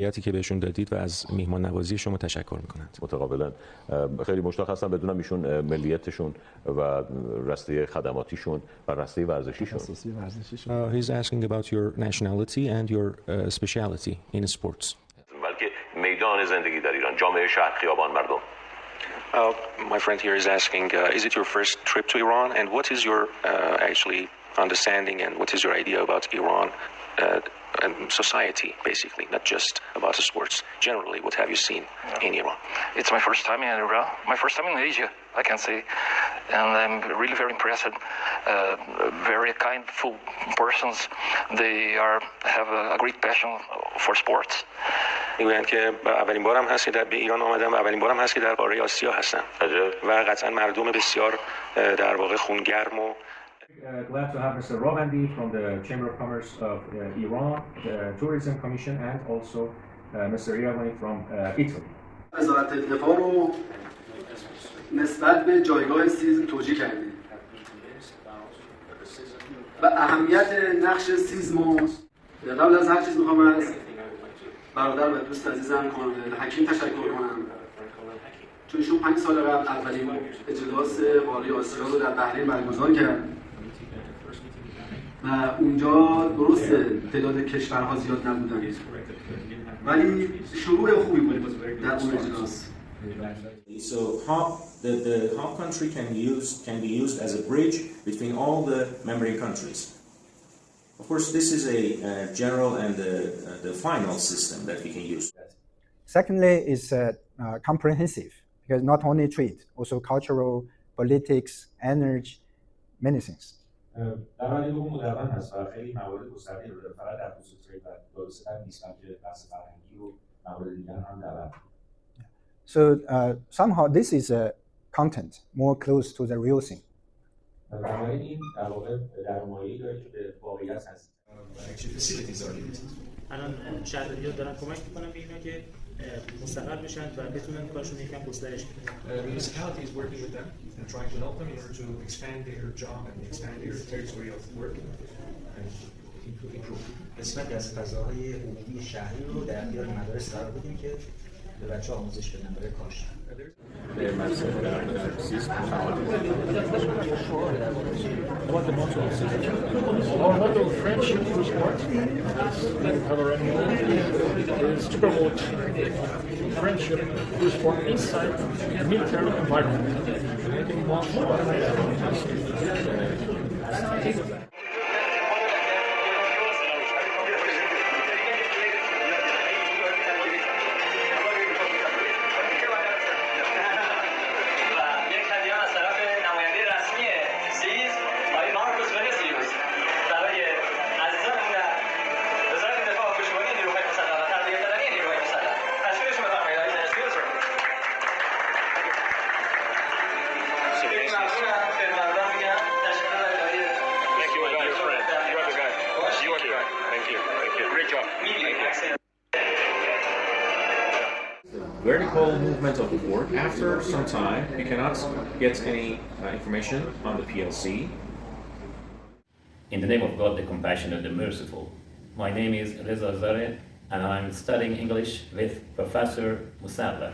یاتی که بهشون دادید و از میهمان نوازی شما تشکر میکنند. متقابلا. خیلی مشتاق هستم بدونم ایشون ملیتشون و رشته خدماتیشون و رشته ورزشیشون. He's asking about your nationality and your speciality in sports. بلکه میدان زندگی در ایران، جامعه شهر، خیابان، مردم. My friend here is asking, is it your first trip to Iran, and what is your actually understanding and what is your idea about Iran and society, basically, not just about the sports. Generally, what have you seen in Iran? It's my first time in Iran, my first time in Asia, I can say, and I'm really very impressed. Very kindful persons. They have a great passion for sports. میگویند که اولین بارم هست که به ایران آمدم و اولین بارم هست که در قاره آسیا هستم و قطعا مردم بسیار در واقع خونگرم و Glad to have Mr. Ravandi from the Chamber of Commerce of Iran, the Tourism Commission, and also Mr. Iravani from Italy. وزارت دفاع رو نسبت به جایگاه سیزم توجیه کردیم و اهمیت نقش سیزم. قبل از هر چیز میخوام از برادر و دوست عزیزم حکیم تشکر کنم، چون ایشون 5 سال قبل اولین اجلاس قاره آسیا رو در بحرین برگزار کرد و اونجا درسته تعداد کشورها زیاد نبودن ولی شروع خوبی بود در اون اجلاس. So the hub country can be used as a bridge between all the member countries. Of course, this is a general and the final system that we can use. Secondly, it's comprehensive because not only trade, also cultural, politics, energy, many things. در حال دوم مدون هست و خیلی موارد گسترده رو داره، فقط در خصوص ترید و دادستان نیست، بلکه بحث فرهنگی و موارد دیگر هم داره. So somehow this is a content more close to the real thing. بنابراین این در واقع درمایه‌ای داره که به واقعیت هست. الان شهرداری‌ها دارن کمک می‌کنن به اینا که مستقل بشن و بتونن کارشون یکم گسترش بدن. Municipalities working with them and trying to help them in order to expand their job and expand their territory of work and improve. قسمت از فضاهای عمومی شهری رو در اختیار مدارس قرار بدیم که به بچه‌ها آموزش بدن برای کارش. About the motto of system. Our motto of friendship through sport is to promote friendship through sport inside a military environment. Making one Vertical movement of the board. After some time, we cannot get any information on the PLC. In the name of God, the compassionate, the merciful. My name is Reza Zare, and I'm studying English with Professor A.Mosavvar.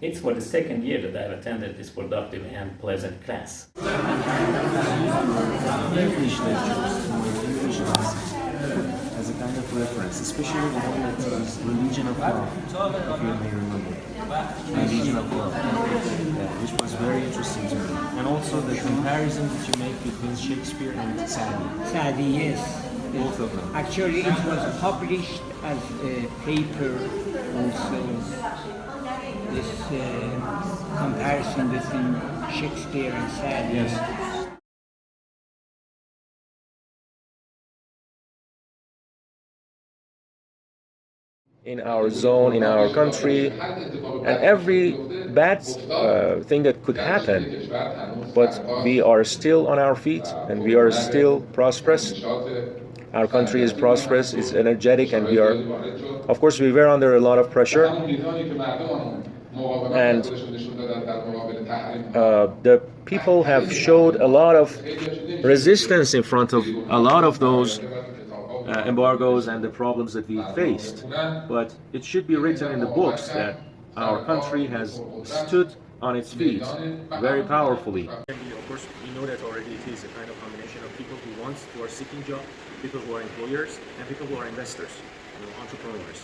It's for the second year that I've attended this productive and pleasant class. As a kind of reference, especially the one that is religion of love, if you may remember. Religion of love, which was very interesting to me. And also the comparison that you make between Shakespeare and Sadi. Sadi, yes. Both of them. Actually, it was published as a paper also. This comparison between Shakespeare and Sadi. Yes. In our zone, in our country, and every bad thing that could happen, but we are still on our feet and we are still prosperous. Our country is prosperous, it's energetic, and we are, of course, we were under a lot of pressure, and the people have showed a lot of resistance in front of a lot of those embargoes and the problems that we faced. But it should be written in the books that our country has stood on its feet very powerfully. Of course, we know that already it is a kind of combination of people who are seeking job, people who are employers, and people who are investors, entrepreneurs.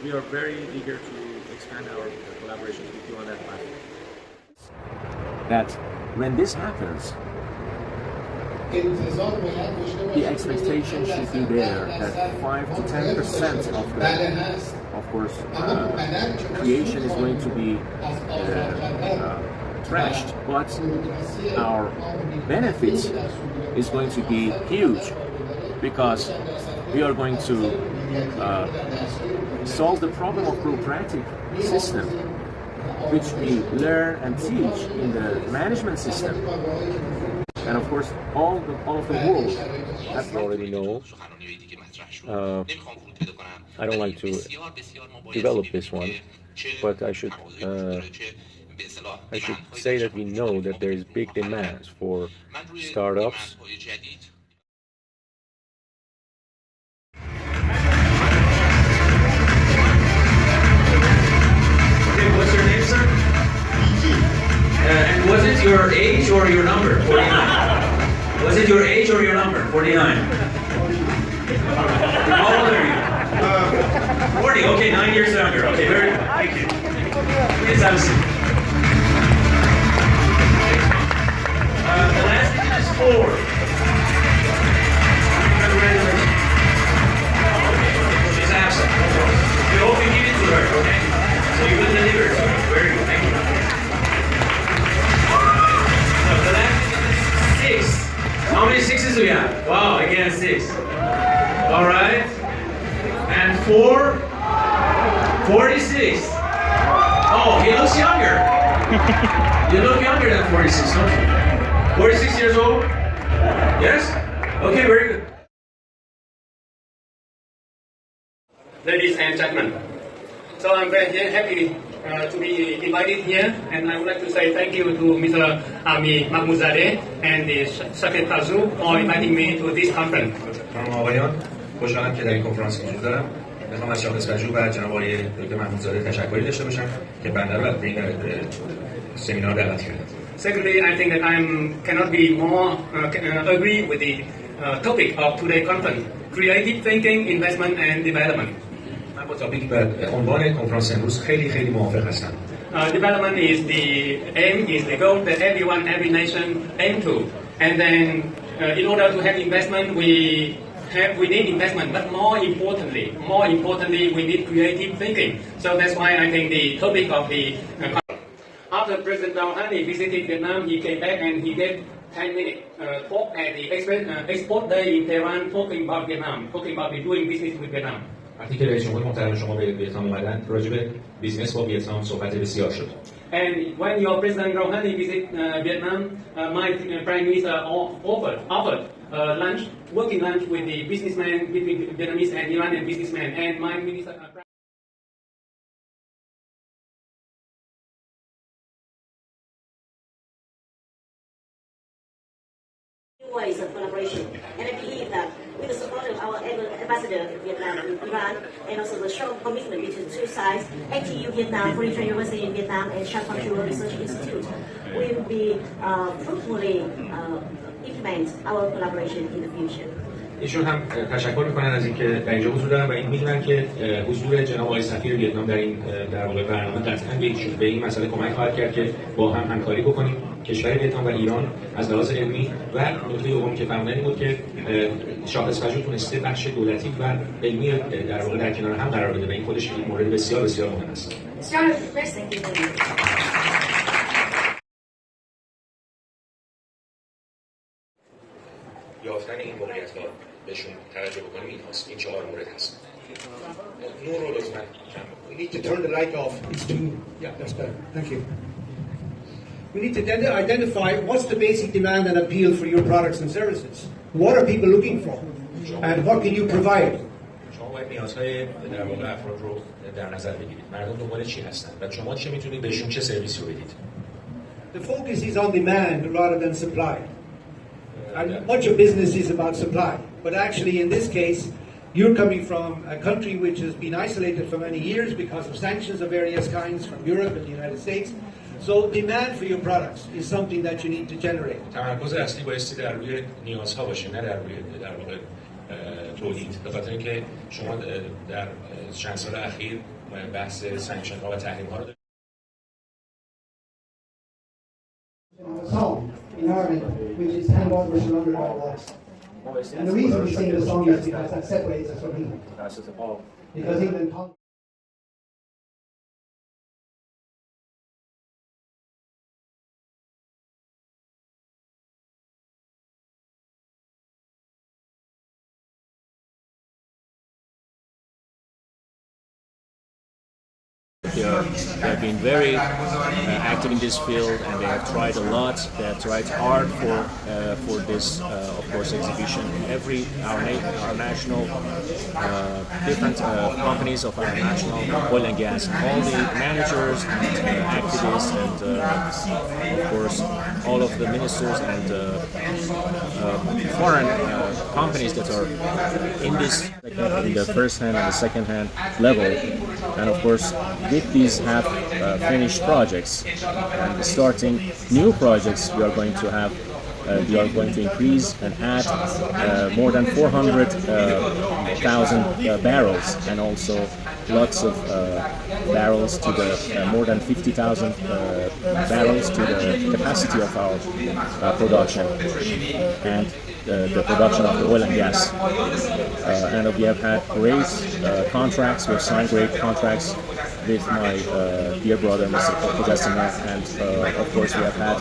We are very eager to expand our collaborations with you on that platform. That when this happens, the expectation should be there that 5 to 10% of the, of course, creation is going to be trashed, but our benefit is going to be huge because we are going to solve the problem of bureaucratic system, which we learn and teach in the management system. And of course, all of the world, as you already know, I don't like to develop this one, but I should say that we know that there is big demand for startups. Okay, what's your name, sir? And was it your age or your number? 49. Was it your age or your number? 49. How old are you? 40. Okay, 9 years younger. Okay, very good. Thank you. Please have a seat. The last digit is 4. Congratulations. She's absent. We hope you give it to her, okay? So you will deliver it to her. Very good. Thank you. So the last digit is 6. How many 6s do we have? Wow, again 6. All right. And 4. 46. Oh, he looks younger. You look younger than 46, don't you? 46 years old? Yes? Okay, very good. Ladies and gentlemen, so I'm very happy to be invited here, and I would like to say thank you to Mr. A.Mosavvar and the Secretary Tazu for inviting me to this conference. خوشحالم که در این کنفرانس حضور دارم. میخوام از شاخص پژوه و جناب آقای دکتر محمودزاده تشکری داشته باشم که بنده رو به این سمینار دعوت کردند. Secondly, I think that I cannot be more agree with the topic of today's conference: creative thinking, investment and development. من با تاپیک و عنوان کنفرانس امروز خیلی موافق هستم. Development is the aim, is the goal that everyone, every nation aim to. And then, in order to have investment, we need investment, but more importantly, we need creative thinking. So that's why I think the topic of the after President Rouhani visited Vietnam, he came back and he gave 10-minute talk at the Export Day in Tehran, talking about Vietnam, talking about doing business with Vietnam. وقتی که رئیس جمهور محترم شما به ویتنام اومدن راجع به بیزنس با ویتنام صحبت بسیار شد. And when your President Rouhani visit Vietnam, my Prime Minister offered lunch, working lunch with the businessmen, between Vietnamese and Iranian businessmen, and my minister. Ways of collaboration, and I believe that with the support of our ambassador in Vietnam, Iran, and also the strong commitment between the two sides, ATU Vietnam, Foreign Trade University in Vietnam, and Shanghai Research Institute, we will be fruitfully implement our collaboration in the future. ایشون هم تشکر میکنن از اینکه در اینجا حضور دارن و این میدونن که حضور جناب آقای سفیر ویتنام در این در واقع برنامه قطعاً به این مسئله کمک خواهد کرد که با هم همکاری بکنیم. کشور ویتنام و ایران از لحاظ علمی و نکته دوم که فرمودن این بود که شاخص پژوه تونسته بخش دولتی و علمی در واقع در کنار هم قرار بده و این خودش یک مورد بسیار مهم است. یافتن این موقعیت‌ها بهشون توجه بکنیم این هست. این 4 مورد هست. نور رو لطفاً کم بکنید. We need to turn the light off. It's too. Yeah, that's better. Thank you. We need to identify what's the basic demand and appeal for your products and services. What are people looking for? And what can you provide? شما باید نیازهای در واقع افراد رو در نظر بگیرید. مردم دنبال چی هستن و شما چه میتونید بهشون چه سرویسی رو بدید. The focus is on demand rather than supply. much of business is about supply, but actually in this case, you're coming from a country which has been isolated for many years because of sanctions of various kinds from Europe and the United States. So demand for your products is something that you need to generate. تمرکز اصلی بایستی در روی نیازها باشه، نه در روی در واقع تولید. به خاطر اینکه شما در چند سال اخیر بحث سانکشن ها و تحریم ها رو Song in Ireland, which is Hand on Which Under All Walks. And the reason we sing the song is because that separates us from England. Because England They have been very active in this field, and they have tried a lot. They have tried hard for this, of course, exhibition. Our national different companies of our national oil and gas, all the managers and activists, and of course all of the ministers and foreign companies that are in this, in the first hand and the second hand level, and of course with these half finished projects and starting new projects, we are going to have we are going to increase and add more than 400,000 barrels, and also lots of barrels to the more than 50,000 barrels to the capacity of our production and the production of the oil and gas. And we have had great contracts. We have signed great contracts with my dear brother, Mr. Podesina, and of course we have had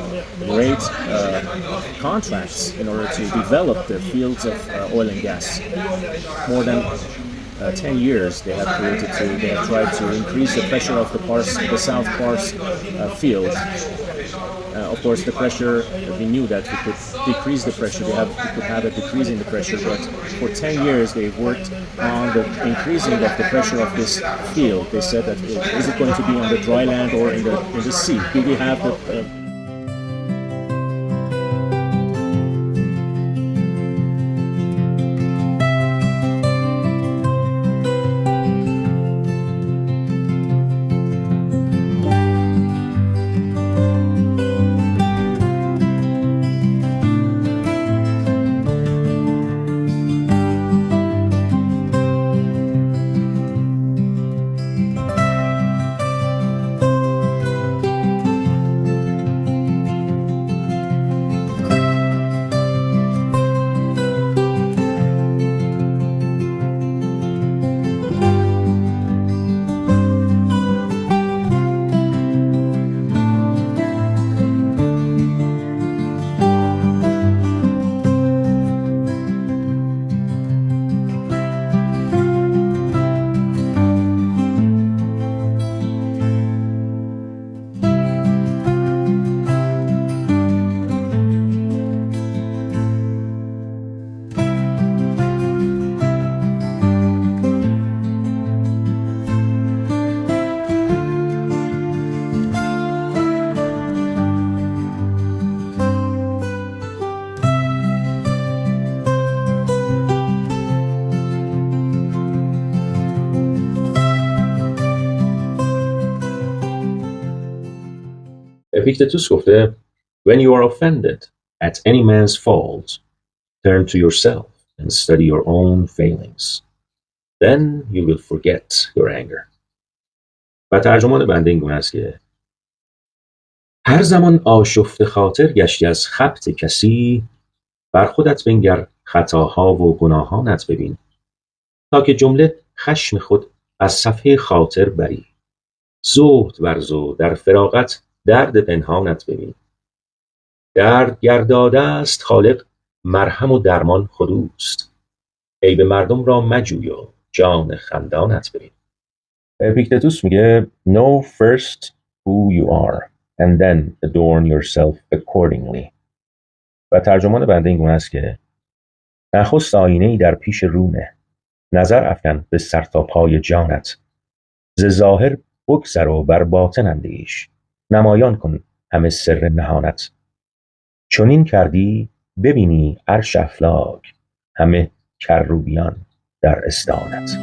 great contracts in order to develop the fields of oil and gas. More than 10 years they have tried to increase the pressure of the South Pars field. Of course, the pressure, we knew that we could decrease the pressure, we could have a decrease in the pressure, but for 10 years they worked on the increasing of the pressure of this field. They said that is it going to be on the dry land or in the sea? Do we have the اپیکتتوس گفته When you are offended at any man's fault, turn to yourself and study your own failings. Then you will forget your anger. و ترجمان بنده این گونه است که هر زمان آشفت خاطر گشتی از خبط کسی، بر خودت بنگر خطاها و گناهانت ببین، تا که جمله خشم خود از صفحه خاطر بری. زهد ورز و در فراغت درد پنهانت ببین. درد گرداده است خالق، مرهم و درمان خودوست. عیب مردم را مجوی و جان خندانت ببین. اپیکتتوس میگه Know first who you are and then adorn yourself accordingly. و ترجمان بنده این گونه است که نخست آینه‌ای در پیش رونه، نظر افکن به سر تا پای جانت. ز ظاهر بگذر و بر باطن اندیش، نمایان کن همه سر نهانت. چنین کردی ببینی عرش افلاک همه کروبیان در استانت.